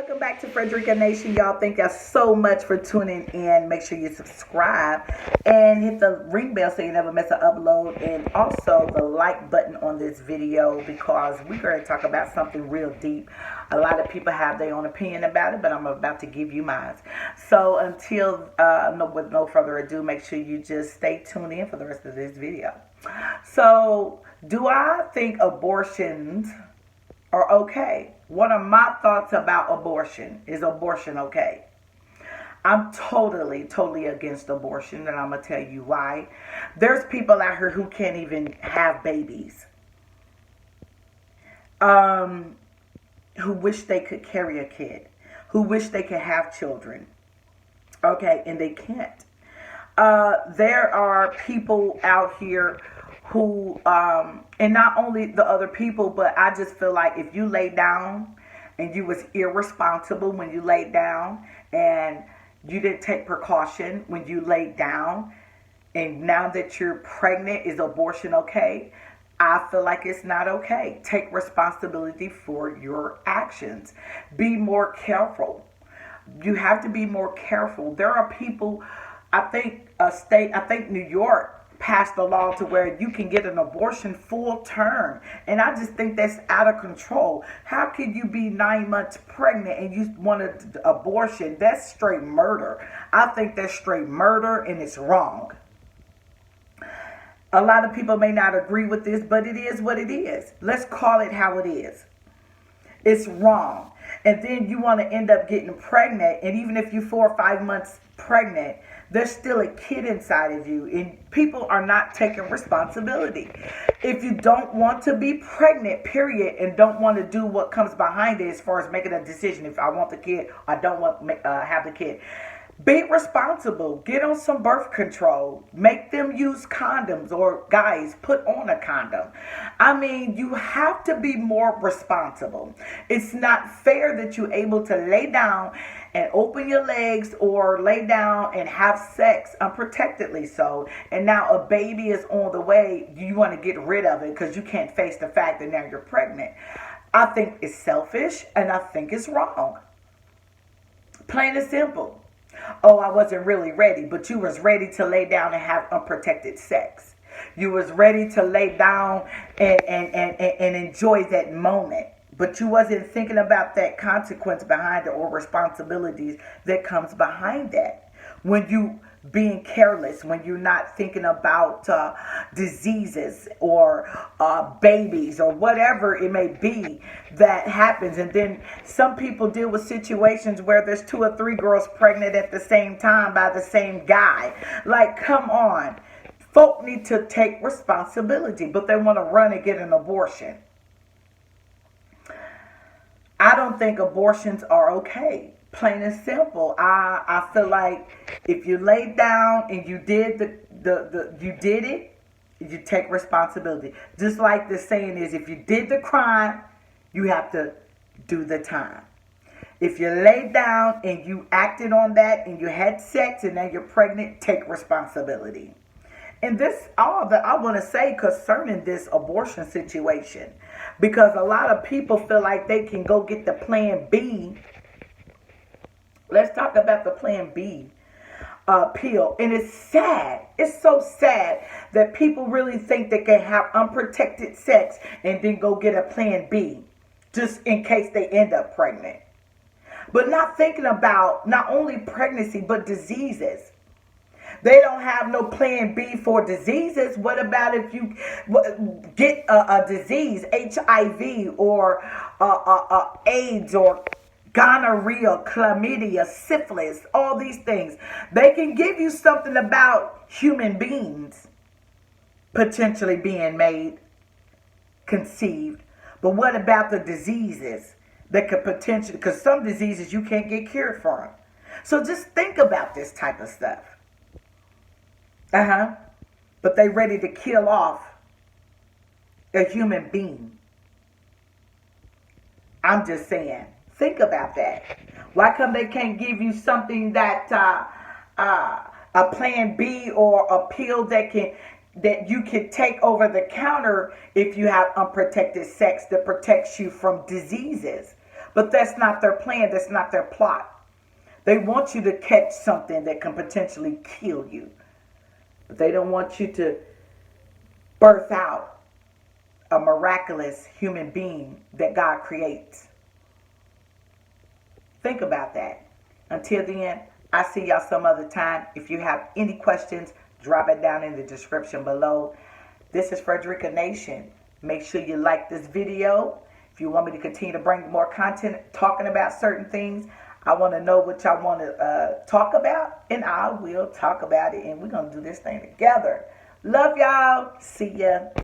Welcome back to Frederica Nation. Y'all, thank y'all so much for tuning in. Make sure you subscribe and hit the ring bell so you never miss an upload, and also the like button on this video because we're going to talk about something real deep. A lot of people have their own opinion about it, but I'm about to give you mine. So until with no further ado, make sure you just stay tuned in for the rest of this video. So, do I think abortions are okay? What are my thoughts about abortion? Is abortion okay? I'm totally against abortion, and I'm going to tell you why. There's people out here who can't even have babies. Who wish they could carry a kid. Who wish they could have children. Okay, and they can't. There are people out here who, and not only the other people, but I just feel like if you lay down and you was irresponsible when you laid down and you didn't take precaution when you laid down, and now that you're pregnant, is abortion okay? I feel like it's not okay. Take responsibility for your actions. Be more careful. You have to be more careful. There are people, I think New York passed a law to where you can get an abortion full term. And I just think that's out of control. How can you be 9 months pregnant and you want an abortion? That's straight murder. I think that's straight murder, and it's wrong. A lot of people may not agree with this, but it is what it is. Let's call it how it is. It's wrong. And then you want to end up getting pregnant, and even if you're 4 or 5 months pregnant, there's still a kid inside of you, and people are not taking responsibility. If you don't want to be pregnant, period, and don't want to do what comes behind it as far as making a decision, if I want the kid, I don't want to have the kid, be responsible. Get on some birth control. Make them use condoms, or guys, put on a condom. I mean, you have to be more responsible. It's not fair that you're able to lay down and open your legs or lay down and have sex unprotectedly so, and now a baby is on the way. You want to get rid of it because you can't face the fact that now you're pregnant. I think it's selfish, and I think it's wrong. Plain and simple. Oh, I wasn't really ready, but you was ready to lay down and have unprotected sex. You was ready to lay down and enjoy that moment. But you wasn't thinking about that consequence behind it or responsibilities that comes behind that. When you being careless, when you're not thinking about diseases or babies or whatever it may be that happens. And then some people deal with situations where there's 2 or 3 girls pregnant at the same time by the same guy. Like, come on. Folk need to take responsibility, but they want to run and get an abortion. I don't think abortions are okay. Plain and simple. I feel like if you laid down and you did you did it, you take responsibility. Just like the saying is, if you did the crime, you have to do the time. If you laid down and you acted on that and you had sex and now you're pregnant, take responsibility. And this all that I want to say concerning this abortion situation, because a lot of people feel like they can go get the plan B. Let's talk about the plan B pill. And it's sad. It's so sad that people really think they can have unprotected sex and then go get a plan B just in case they end up pregnant. But not thinking about not only pregnancy, but diseases. They don't have no plan B for diseases. What about if you get a disease, HIV or AIDS or gonorrhea, chlamydia, syphilis, all these things? They can give you something about human beings potentially being made, conceived. But what about the diseases that could potentially, because some diseases you can't get cured from. So just think about this type of stuff. But they ready to kill off a human being. I'm just saying. Think about that. Why come they can't give you something that a plan B or a pill that you can take over the counter if you have unprotected sex that protects you from diseases? But that's not their plan. That's not their plot. They want you to catch something that can potentially kill you. But they don't want you to birth out a miraculous human being that God creates. Think about that. Until then, I'll see y'all some other time. If you have any questions, drop it down in the description below. This is Frederica Nation. Make sure you like this video. If you want me to continue to bring more content talking about certain things, I want to know what y'all want to talk about, and I will talk about it, and we're going to do this thing together. Love y'all. See ya.